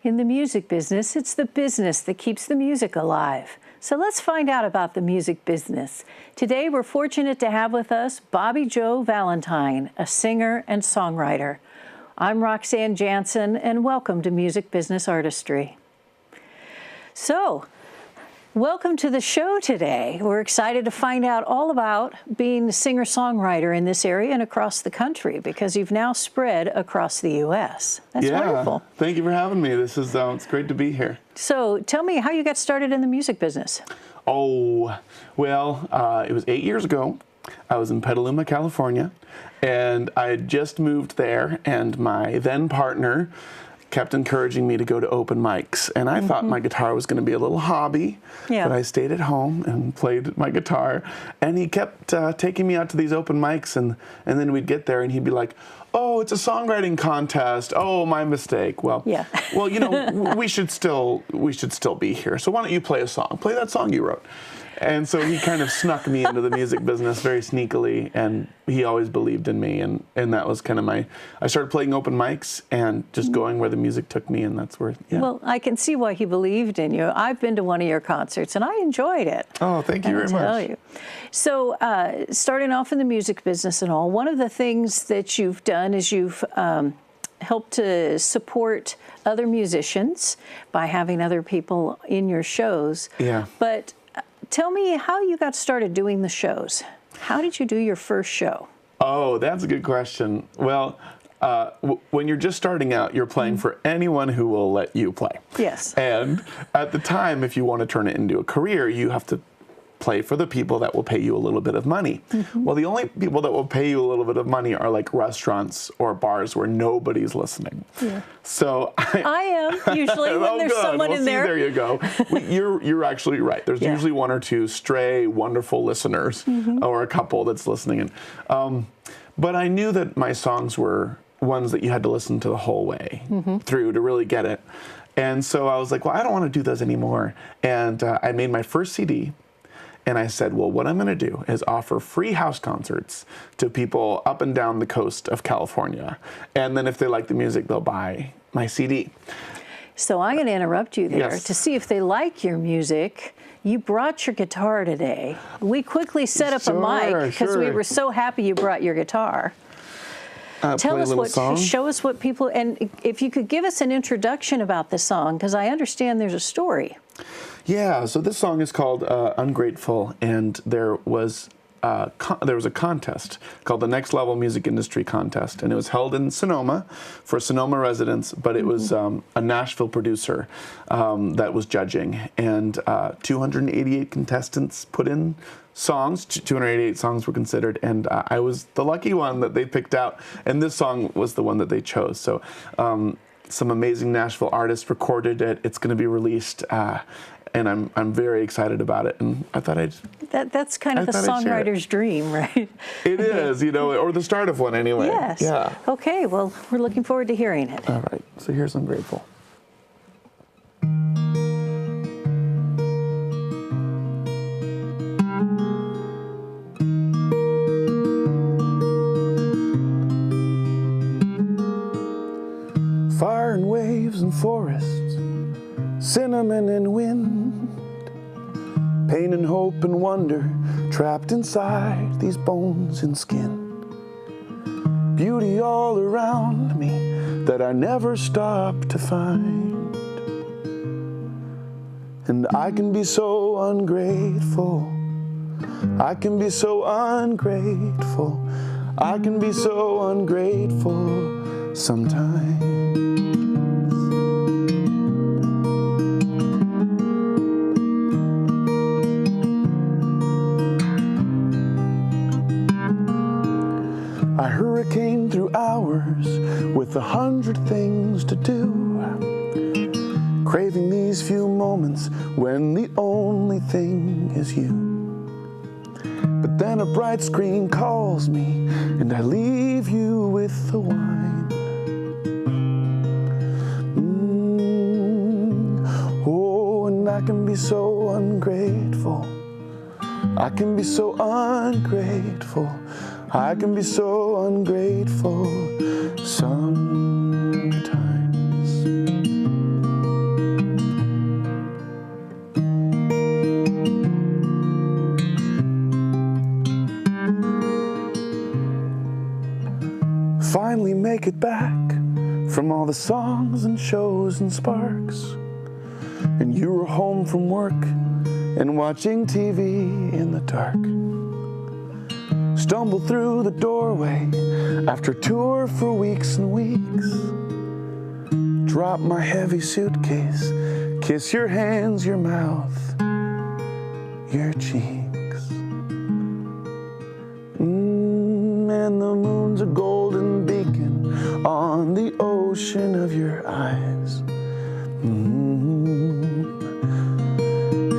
In the music business, it's the business that keeps the music alive. So let's find out about the music business. Today, we're fortunate to have with us Jo Valentine, a singer and songwriter. I'm Roxanne Janson, and welcome to Music Business Artistry. So, welcome to the show today. We're excited to find out all about being a singer-songwriter in this area and across the country, because you've now spread across the U.S. That's wonderful. Thank you for having me. This is it's great to be here. So tell me how you got started in the music business. Oh, well, it was 8 years ago. I was in Petaluma, California, and I had just moved there, and my then partner kept encouraging me to go to open mics, and I thought my guitar was going to be a little hobby, but I stayed at home and played my guitar, and he kept taking me out to these open mics, and then we'd get there, and he'd be like, "Oh, it's a songwriting contest. Oh, my mistake." Well, well, you know, we should still be here. So why don't you play a song? Play that song you wrote. And so he kind of snuck me into the music business very sneakily, and he always believed in me, and that was kind of I started playing open mics and just going where the music took me, and that's where, Well, I can see why he believed in you. I've been to one of your concerts, and I enjoyed it. Oh, thank you very much. So, starting off in the music business and all, one of the things that you've done is you've helped to support other musicians by having other people in your shows. Yeah. But tell me how you got started doing the shows. How did you do your first show? Oh, that's a good question. Well, when you're just starting out, you're playing for anyone who will let you play. Yes. And at the time, if you want to turn it into a career, you have to play for the people that will pay you a little bit of money. Well, the only people that will pay you a little bit of money are like restaurants or bars where nobody's listening. Yeah. So I am usually when there's someone in there. There you go. You're actually right. There's usually one or two stray, wonderful listeners or a couple that's listening. But I knew that my songs were ones that you had to listen to the whole way through to really get it. And so I was like, well, I don't want to do those anymore. And I made my first CD. And I said, well, what I'm going to do is offer free house concerts to people up and down the coast of California. And then if they like the music, they'll buy my CD. So I'm going to interrupt you there to see if they like your music. You brought your guitar today. We quickly set up a mic because we were so happy you brought your guitar. Tell us show us what people, and if you could give us an introduction about the song, because I understand there's a story. Yeah, so this song is called Ungrateful, and there was a contest called the Next Level Music Industry Contest, and it was held in Sonoma for Sonoma residents, but it was a Nashville producer that was judging, and 288 contestants put in songs. 288 songs were considered, and I was the lucky one that they picked out, and this song was the one that they chose. So some amazing Nashville artists recorded it. It's going to be released, and I'm very excited about it. And I thought that's kind of the songwriter's dream, right? It is, you know, or the start of one anyway. Yes. Yeah. Okay. Well, we're looking forward to hearing it. All right. So here's Ungrateful. Fire and waves and forests, cinnamon and wind, pain and hope and wonder trapped inside these bones and skin. Beauty all around me that I never stop to find. And I can be so ungrateful. I can be so ungrateful. I can be so ungrateful sometimes. I hurricane through hours with 100 things to do, craving these few moments when the only thing is you. But then a bright screen calls me and I leave you with the wine. Oh, and I can be so ungrateful. I can be so ungrateful. I can be so ungrateful sometimes. finally make it back from all the songs and shows and sparks. And you were home from work and watching TV in the dark. Stumble through the doorway after tour for weeks and weeks. Drop my heavy suitcase, kiss your hands, your mouth, your cheeks. And the moon's a golden beacon on the ocean of your eyes.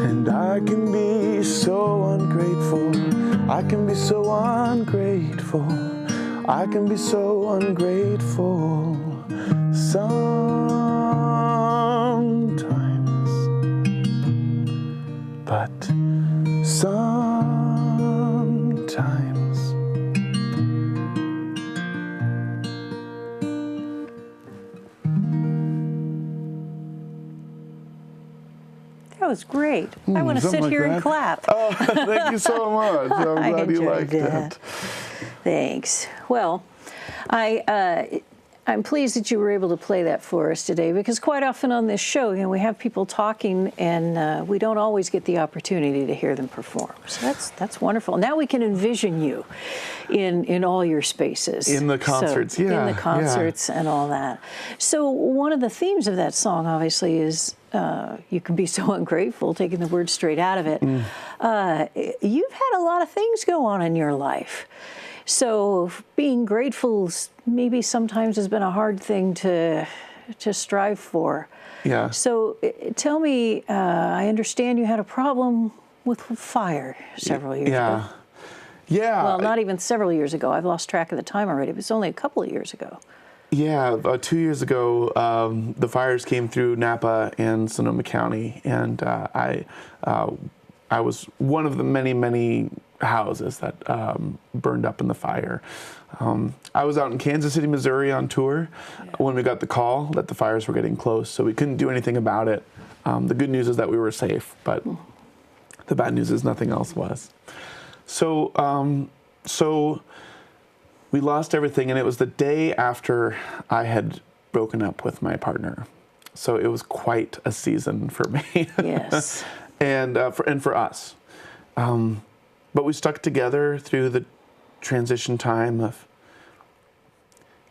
And I can be so ungrateful. I can be so ungrateful. I can be so ungrateful sometimes. But sometimes. That was great. I want to sit like here that. and clap. Oh, thank you so much. I'm I glad you enjoyed liked that. it. Thanks. Well, I'm pleased that you were able to play that for us today, because quite often on this show, we have people talking and we don't always get the opportunity to hear them perform. So that's wonderful. Now we can envision you in all your spaces. In the concerts, In the concerts and all that. So one of the themes of that song, obviously, is you can be so ungrateful, taking the words straight out of it. You've had a lot of things go on in your life. So being grateful maybe sometimes has been a hard thing to strive for. Yeah. So tell me, I understand you had a problem with fire several years ago. Yeah. Well, not even several years ago. I've lost track of the time already. It was only a couple of years ago. Yeah, about 2 years ago, the fires came through Napa and Sonoma County, and I was one of the many houses that burned up in the fire. I was out in Kansas City, Missouri on tour when we got the call that the fires were getting close, so we couldn't do anything about it. The good news is that we were safe, but the bad news is nothing else was. So we lost everything, and it was the day after I had broken up with my partner. So it was quite a season for me. Yes. and for us. But we stuck together through the transition time of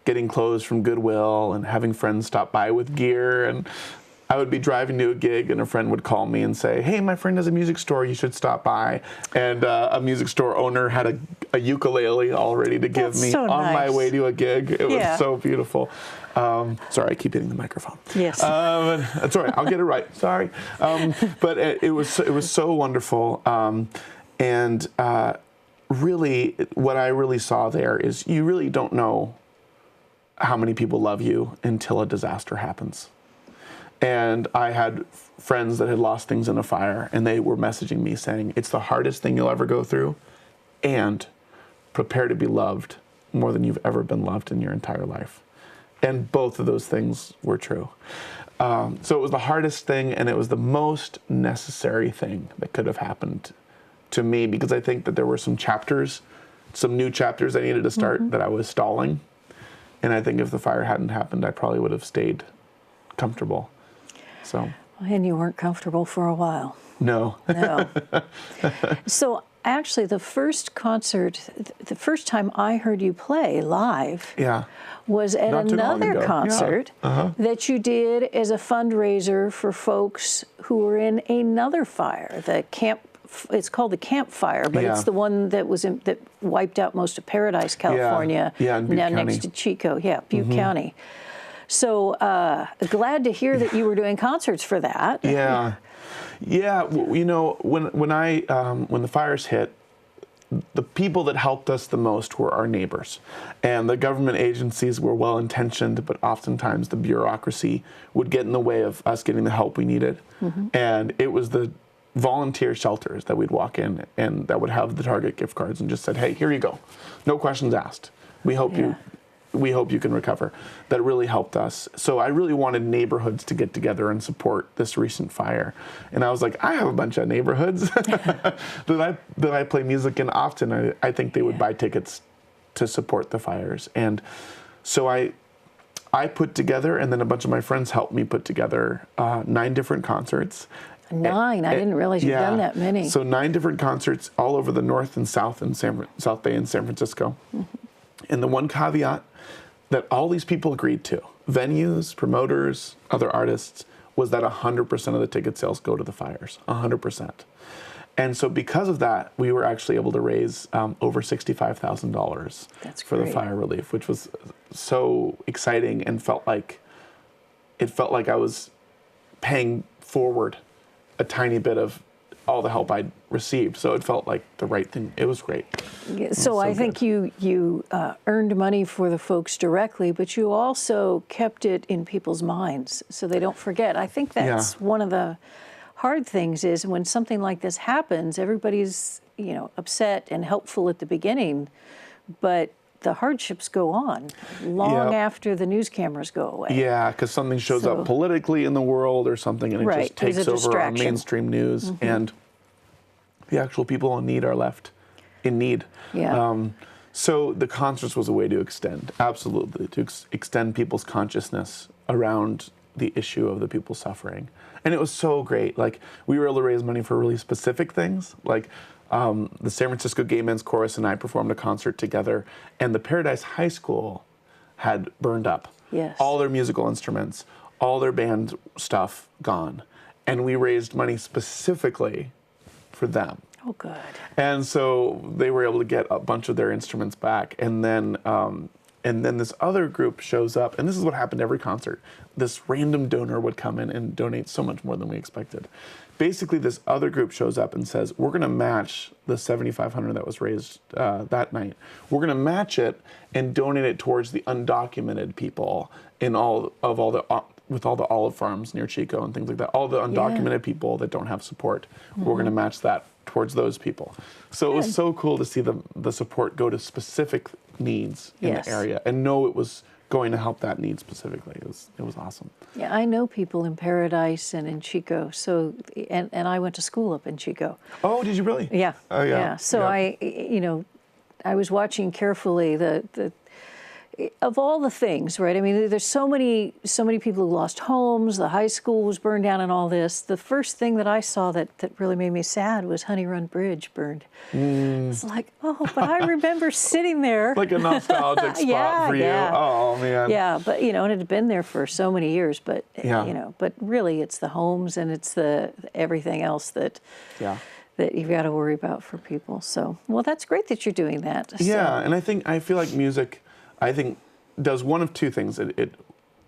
getting clothes from Goodwill and having friends stop by with gear. And I would be driving to a gig and a friend would call me and say, hey, my friend has a music store, you should stop by. And a music store owner had a ukulele all ready to give me so on my nice. way to a gig. It was so beautiful. Sorry, I keep hitting the microphone. Yes. That's all right, I'll get it right, sorry. But it was so wonderful. And really, what I really saw there is you really don't know how many people love you until a disaster happens. And I had friends that had lost things in a fire, and they were messaging me saying, it's the hardest thing you'll ever go through, and prepare to be loved more than you've ever been loved in your entire life. And both of those things were true. So it was the hardest thing, and it was the most necessary thing that could have happened to me, because I think that there were some new chapters I needed to start that I was stalling. And I think if the fire hadn't happened, I probably would have stayed comfortable. So. And you weren't comfortable for a while. No. No. So actually, the first time I heard you play live was at another concert that you did as a fundraiser for folks who were in another fire, it's called the Camp Fire, but it's the one that that wiped out most of Paradise, California, in Butte now County. next to Chico, Butte County. So glad to hear that you were doing concerts for that. Yeah. You know, when the fires hit, the people that helped us the most were our neighbors. And the government agencies were well-intentioned, but oftentimes the bureaucracy would get in the way of us getting the help we needed. And it was the volunteer shelters that we'd walk in and that would have the Target gift cards and just said, hey, here you go. No questions asked. We hope you can recover. That really helped us. So I really wanted neighborhoods to get together and support this recent fire. And I was like, I have a bunch of neighborhoods that I play music in often. I think they would buy tickets to support the fires. And So I put together, and then a bunch of my friends helped me put together 9 different concerts. 9? I didn't realize you'd done that many. So 9 different concerts all over the North and South in South Bay and San Francisco. And the one caveat that all these people agreed to, venues, promoters, other artists, was that 100% of the ticket sales go to the fires, 100%. And so because of that, we were actually able to raise over $65,000 for the fire relief, which was so exciting and felt like I was paying forward a tiny bit of all the help I'd received. So it felt like the right thing. It was great. So I think you earned money for the folks directly, but you also kept it in people's minds so they don't forget. I think that's one of the hard things is when something like this happens, everybody's, upset and helpful at the beginning, but the hardships go on long after the news cameras go away. Yeah, because something shows up politically in the world or something, and it just takes over on mainstream news, and the actual people in need are left in need. Yeah. So the concerts was a way to extend, absolutely, to extend people's consciousness around the issue of the people suffering. And it was so great. Like, we were able to raise money for really specific things, like the San Francisco Gay Men's Chorus and I performed a concert together, and the Paradise High School had burned up. Yes. All their musical instruments, all their band stuff gone. And we raised money specifically for them. Oh, good. And so they were able to get a bunch of their instruments back. And then this other group shows up, and this is what happened every concert. This random donor would come in and donate so much more than we expected. Basically, this other group shows up and says, we're going to match the $7,500 that was raised that night. We're going to match it and donate it towards the undocumented people with all the olive farms near Chico and things like that. All the undocumented people that don't have support. We're going to match that towards those people. So it was so cool to see the support go to specific needs in the area and know it was going to help that need specifically. It was awesome. Yeah, I know people in Paradise and in Chico. So, and I went to school up in Chico. Oh, did you really? Yeah. Oh, yeah. So I was watching carefully the of all the things, right? I mean, there's so many people who lost homes. The high school was burned down, and all this. The first thing that I saw that really made me sad was Honey Run Bridge burned. It's like, oh, but I remember sitting there. Like a nostalgic spot for you. Yeah. Oh man. Yeah, but and it had been there for so many years. But but really, it's the homes and it's the everything else that you've got to worry about for people. So, well, that's great that you're doing that. Yeah, and I feel like music, does one of two things.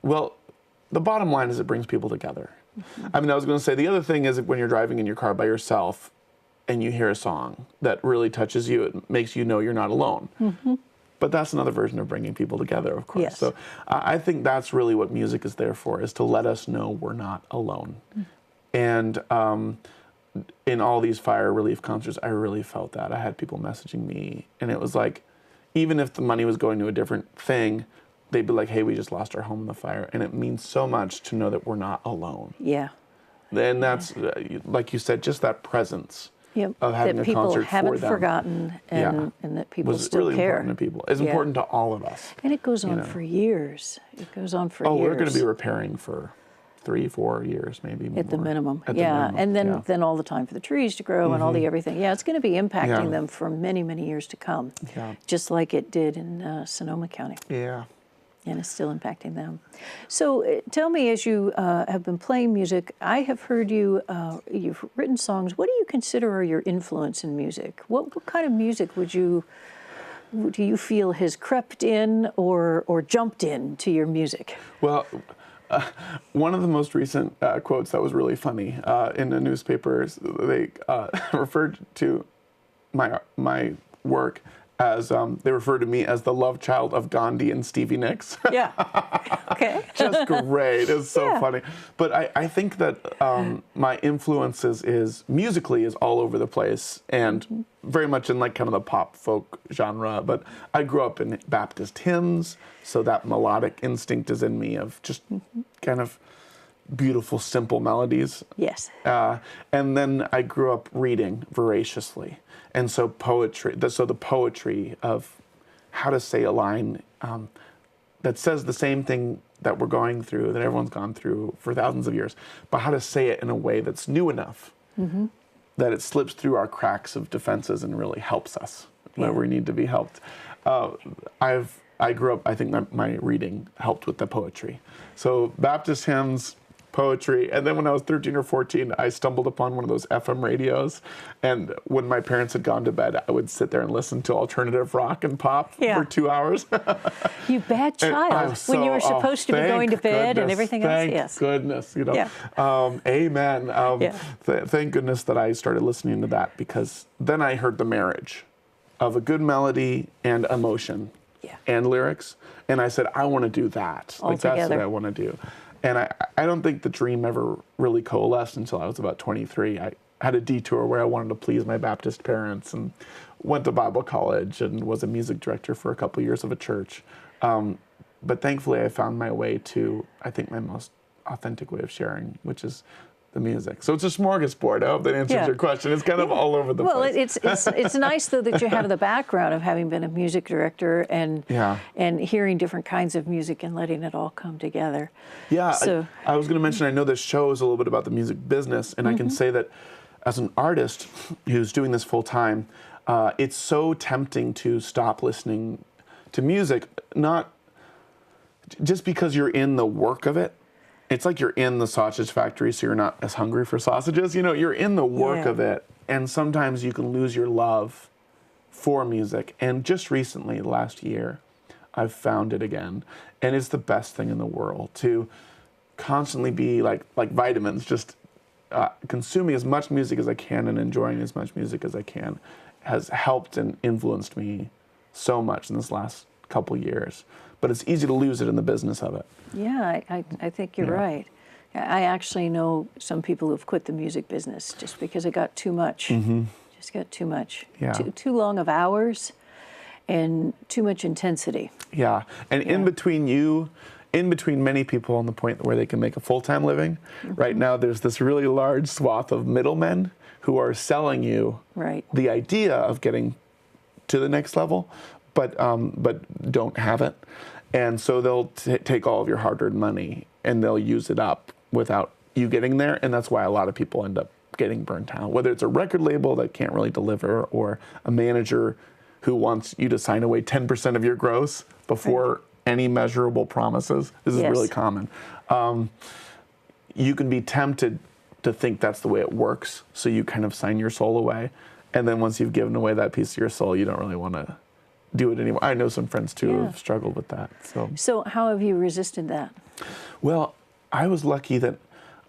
Well, the bottom line is it brings people together. I mean, I was going to say the other thing is when you're driving in your car by yourself and you hear a song that really touches you, it makes you know you're not alone. But that's another version of bringing people together, of course. Yes. So I think that's really what music is there for, is to let us know we're not alone. And in all these fire relief concerts, I really felt that. I had people messaging me, and it was like, even if the money was going to a different thing, they'd be like, hey, we just lost our home in the fire. And it means so much to know that we're not alone. Yeah. And that's, like you said, just that presence of having that a concert for them. people haven't forgotten and that people was still really care. important to people. It's important to all of us. And it goes on for years. It goes on for years. Oh, we're going to be repairing for 3-4 years, maybe more. At the minimum. At the minimum. And then all the time for the trees to grow and all the everything. Yeah, it's going to be impacting them for many, many years to come. Yeah. Just like it did in Sonoma County. Yeah. And it's still impacting them. So tell me, as you have been playing music, I have heard you've written songs. What do you consider are your influence in music? What kind of music do you feel has crept in or jumped in to your music? Well, one of the most recent quotes that was really funny in the newspapers, they referred to my work as, they referred to me as the love child of Gandhi and Stevie Nicks. Yeah. Okay. Just great. It's so funny. But I think that my influences is musically is all over the place and very much in like kind of the pop folk genre. But I grew up in Baptist hymns, so that melodic instinct is in me of just kind of beautiful, simple melodies. Yes. And then I grew up reading voraciously. And so poetry, the poetry of how to say a line that says the same thing that we're going through, that everyone's gone through for thousands of years, but how to say it in a way that's new enough that it slips through our cracks of defenses and really helps us where we need to be helped. I grew up, I think my reading helped with the poetry. So Baptist hymns, poetry, and then when I was 13 or 14, I stumbled upon one of those FM radios, and when my parents had gone to bed, I would sit there and listen to alternative rock and pop for 2 hours. You bad child. When you were supposed to be going to bed and everything else. Thank goodness, you know. Amen. Thank goodness that I started listening to that, because then I heard the marriage of a good melody and emotion and lyrics, and I said, I want to do that. Like, that's what I want to do. And I don't think the dream ever really coalesced until I was about 23. I had a detour where I wanted to please my Baptist parents and went to Bible college and was a music director for a couple years of a church. But thankfully I found my way to, I think, my most authentic way of sharing, which is the music. So it's a smorgasbord. I hope that answers your question. It's kind of all over the place. Well, it's nice, though, that you have the background of having been a music director and hearing different kinds of music and letting it all come together. Yeah, so, I was going to mention, I know this show is a little bit about the music business, and I can say that as an artist who's doing this full time, it's so tempting to stop listening to music, not just because you're in the work of it. It's like you're in the sausage factory, so you're not as hungry for sausages. You know, you're in the work of it, and sometimes you can lose your love for music. And just recently, last year, I've found it again, and it's the best thing in the world to constantly be like vitamins, just consuming as much music as I can and enjoying as much music as I can has helped and influenced me so much in this last couple years. But it's easy to lose it in the business of it. Yeah, I think you're right. I actually know some people who've quit the music business just because it got too much. Just got too much. Too long of hours and too much intensity. Yeah. And in between many people on the point where they can make a full-time living, right now there's this really large swath of middlemen who are selling you the idea of getting to the next level, but don't have it. And so they'll take all of your hard-earned money and they'll use it up without you getting there. And that's why a lot of people end up getting burnt out, whether it's a record label that can't really deliver or a manager who wants you to sign away 10% of your gross before any measurable promises. This is really common. You can be tempted to think that's the way it works, so you kind of sign your soul away. And then once you've given away that piece of your soul, you don't really want to do it anymore. I know some friends too who have struggled with that. So how have you resisted that? Well, I was lucky that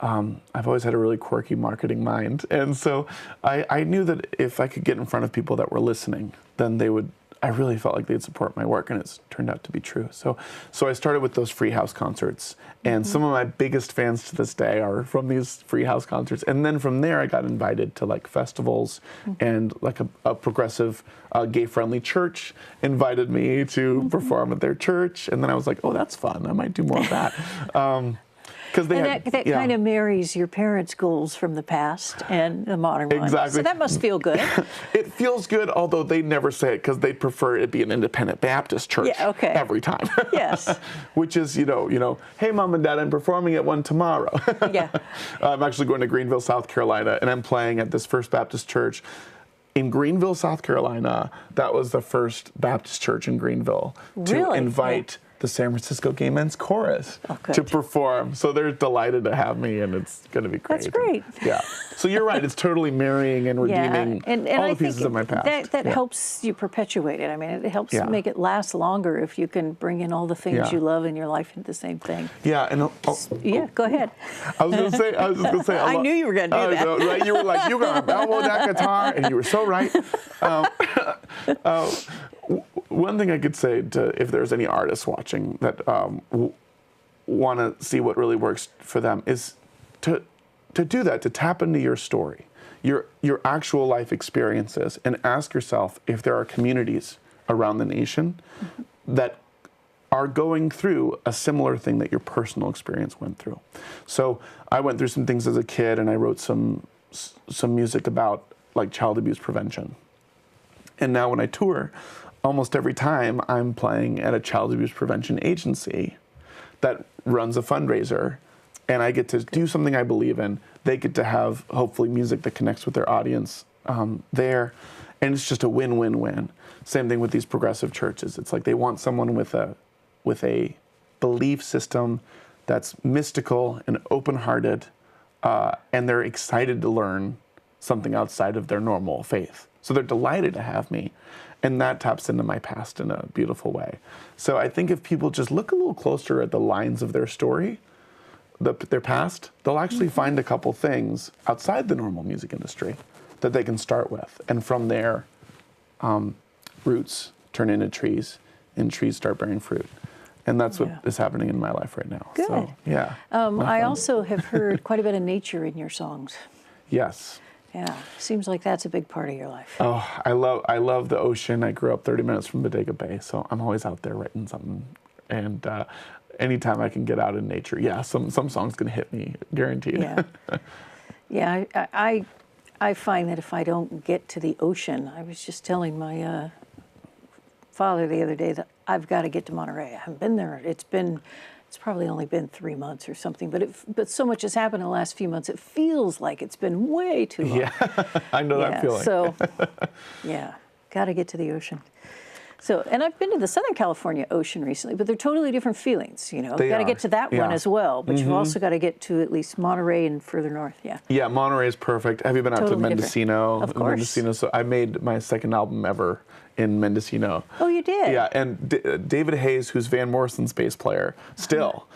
I've always had a really quirky marketing mind. And so I knew that if I could get in front of people that were listening, then I really felt like they'd support my work, and it's turned out to be true. So I started with those free house concerts, and some of my biggest fans to this day are from these free house concerts. And then from there, I got invited to like festivals, and like a progressive, gay-friendly church invited me to perform at their church. And then I was like, oh, that's fun. I might do more of that. That kind of marries your parents' goals from the past and the modern one. Exactly. So that must feel good. It feels good, although they never say it because they prefer it be an independent Baptist church every time. Yes. Which is, hey, Mom and Dad, I'm performing at one tomorrow. I'm actually going to Greenville, South Carolina, and I'm playing at this First Baptist Church. In Greenville, South Carolina, that was the first Baptist church in Greenville to invite the San Francisco Gay Men's Chorus to perform. So they're delighted to have me, and it's going to be great. That's great. So you're right. It's totally marrying and redeeming all the pieces of my past. That helps you perpetuate it. I mean, it helps make it last longer if you can bring in all the things you love in your life into the same thing. Go ahead. I was just going to say. I knew you were going to do that. Right? You were like, you're going to elbow that guitar, and you were so right. One thing I could say if there's any artists watching that want to see what really works for them is to do that, to tap into your story, your actual life experiences, and ask yourself if there are communities around the nation that are going through a similar thing that your personal experience went through. So I went through some things as a kid, and I wrote some music about like child abuse prevention. And now when I tour, almost every time I'm playing at a child abuse prevention agency that runs a fundraiser, and I get to do something I believe in. They get to have, hopefully, music that connects with their audience there, and it's just a win-win-win. Same thing with these progressive churches. It's like they want someone with a belief system that's mystical and open-hearted, and they're excited to learn something outside of their normal faith. So they're delighted to have me, and that taps into my past in a beautiful way. So I think if people just look a little closer at the lines of their story, their past, they'll actually find a couple things outside the normal music industry that they can start with. And from there, roots turn into trees, and trees start bearing fruit. And that's what is happening in my life right now. Good. So, yeah. I also have heard quite a bit of nature in your songs. Yes. Yeah, seems like that's a big part of your life. Oh, I love the ocean. I grew up 30 minutes from Bodega Bay, so I'm always out there writing something. And anytime I can get out in nature, some song's gonna hit me, guaranteed. Yeah, yeah. I find that if I don't get to the ocean, I was just telling my father the other day that I've got to get to Monterey. I haven't been there. It's probably only been 3 months or something, but so much has happened in the last few months. It feels like it's been way too long. Yeah, I know that feeling. So, yeah, got to get to the ocean. So, and I've been to the Southern California ocean recently, but they're totally different feelings. You know, got to get to that one as well, but you've also got to get to at least Monterey and further north. Yeah. Yeah, Monterey is perfect. Have you been out to Mendocino? Of course. Mendocino. So I made my second album ever in Mendocino. Oh, you did? Yeah, and David Hayes, who's Van Morrison's bass player, still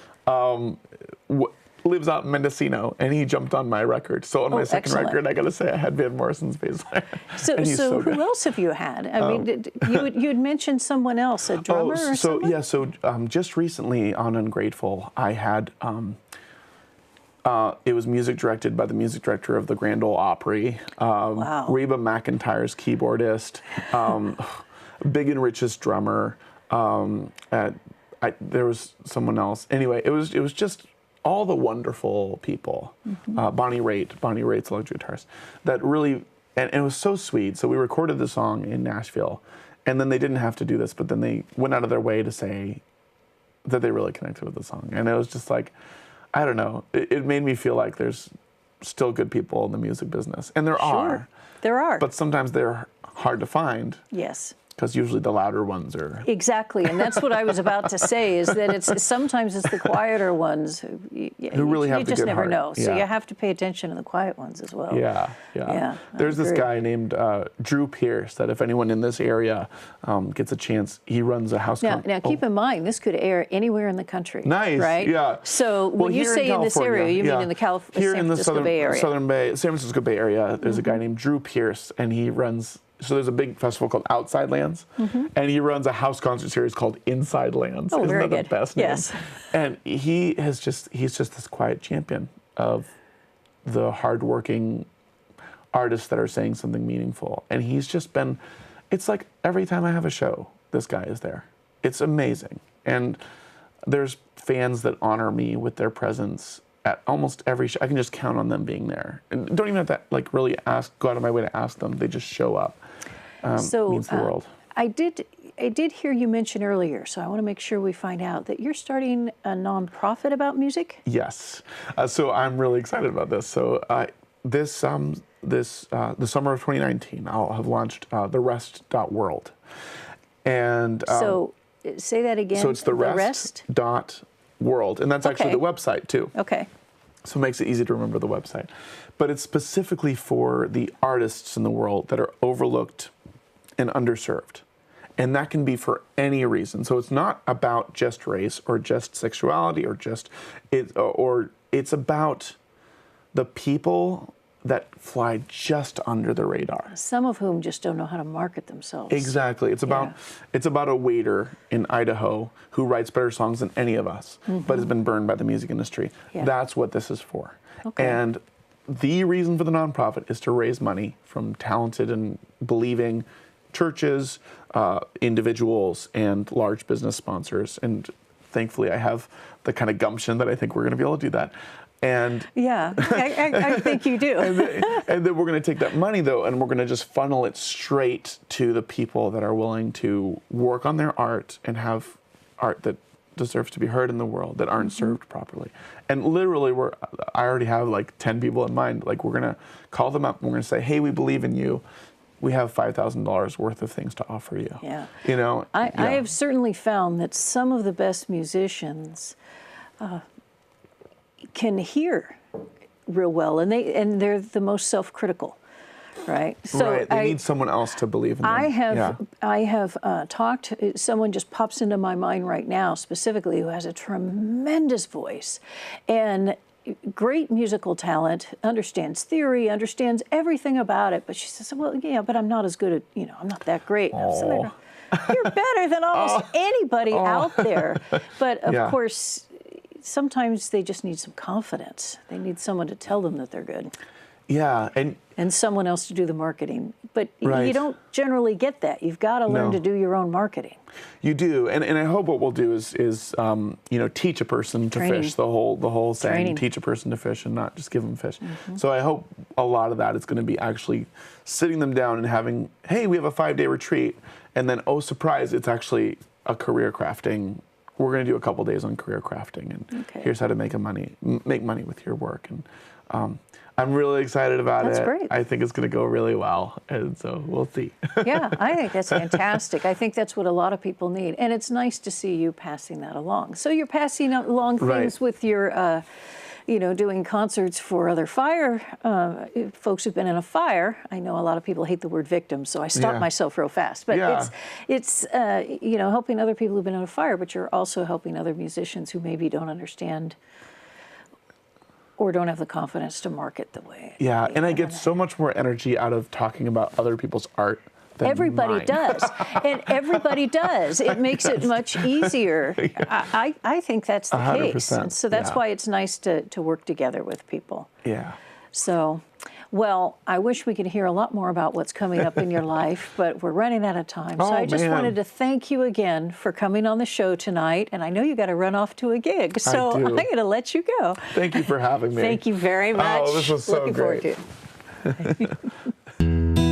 lives out in Mendocino, and he jumped on my record. So on my second record, I got to say I had Van Morrison's bass player. So who else have you had? I mean, you had mentioned someone else, a drummer or someone? So just recently on Ungrateful, I had. It was music directed by the music director of the Grand Ole Opry, Wow. Reba McEntire's keyboardist, Big and Rich's drummer. There was someone else. Anyway, it was just all the wonderful people. Bonnie Raitt's electric guitarist. That really, and it was so sweet. So we recorded the song in Nashville, and then they didn't have to do this, but then they went out of their way to say that they really connected with the song, and it was just like, I don't know. It made me feel like there's still good people in the music business. And there are. There are. But sometimes they're hard to find. Yes. Because usually the louder ones are. Exactly. And that's what I was about to say, is that sometimes it's the quieter ones who really have you the just good never heart. know. So Yeah. you have to pay attention to the quiet ones as well. Yeah. There's this guy named Drew Pierce that if anyone in this area gets a chance, he runs a house. Now keep in mind, this could air anywhere in the country. Nice. Right? Yeah. So when you say in this area, you mean in the San Francisco Bay Area? San Francisco Bay Area, there's a guy named Drew Pierce, and he runs. So there's a big festival called Outside Lands, and he runs a house concert series called Inside Lands. Oh, Isn't very that good. the best name? Yes. And he's just this quiet champion of the hardworking artists that are saying something meaningful. And he's just been, it's like every time I have a show, this guy is there. It's amazing. And there's fans that honor me with their presence at almost every show. I can just count on them being there. And don't even have to really go out of my way to ask them. They just show up. Means the world. I did hear you mention earlier, so I want to make sure we find out that you're starting a nonprofit about music. Yes. So I'm really excited about this. So the summer of 2019, I'll have launched the Rest.world. And so say that again. So it's the Rest.world, and that's actually the website too. Okay. So it makes it easy to remember the website. But it's specifically for the artists in the world that are overlooked and underserved. And that can be for any reason. So it's not about just race or just sexuality or it's about the people that fly just under the radar. Some of whom just don't know how to market themselves. Exactly. It's about a waiter in Idaho who writes better songs than any of us, but has been burned by the music industry. Yeah. That's what this is for. Okay. And the reason for the nonprofit is to raise money from talented and believing churches, individuals, and large business sponsors. And thankfully, I have the kind of gumption that I think we're going to be able to do that. And yeah, I think you do. and then we're going to take that money, though, and we're going to just funnel it straight to the people that are willing to work on their art and have art that deserves to be heard in the world, that aren't served properly. And literally, I already have like 10 people in mind. Like, we're going to call them up and we're going to say, hey, we believe in you. We have $5,000 worth of things to offer you. Yeah. You know? I have certainly found that some of the best musicians can hear real well, and they're the most self-critical, right? So right. They need someone else to believe in them. I have talked. Someone just pops into my mind right now, specifically, who has a tremendous voice, and great musical talent, understands theory, understands everything about it. But she says, "Well, yeah, but I'm not as good at, I'm not that great." And I'm sitting there going, you're better than almost anybody out there. But of course, sometimes they just need some confidence. They need someone to tell them that they're good. Yeah, and someone else to do the marketing. But right. you don't generally get that. You've got to learn to do your own marketing. You do, and I hope what we'll do is teach a person to fish. The whole saying, teach a person to fish, and not just give them fish. So I hope a lot of that is going to be actually sitting them down and having, hey, we have a 5-day retreat, and then, oh, surprise, it's actually a career crafting. We're going to do a couple days on career crafting, and here's how to make money with your work. And I'm really excited about it. That's great. I think it's going to go really well, and so we'll see. Yeah, I think that's fantastic. I think that's what a lot of people need, and it's nice to see you passing that along. So you're passing along things with your, doing concerts for other fire folks who've been in a fire. I know a lot of people hate the word victim, so I stop myself real fast. But it's helping other people who've been in a fire, but you're also helping other musicians who maybe don't understand or don't have the confidence to market the way. Yeah, and I get so much more energy out of talking about other people's art than everybody mine. does, and everybody does. It makes it much easier. I think that's the 100%. case, and so that's why it's nice to work together with people. Yeah. So, well, I wish we could hear a lot more about what's coming up in your life, but we're running out of time. So I just wanted to thank you again for coming on the show tonight. And I know you got to run off to a gig, so I'm going to let you go. Thank you for having me. Thank you very much. Oh, this was so Looking great. forward to it.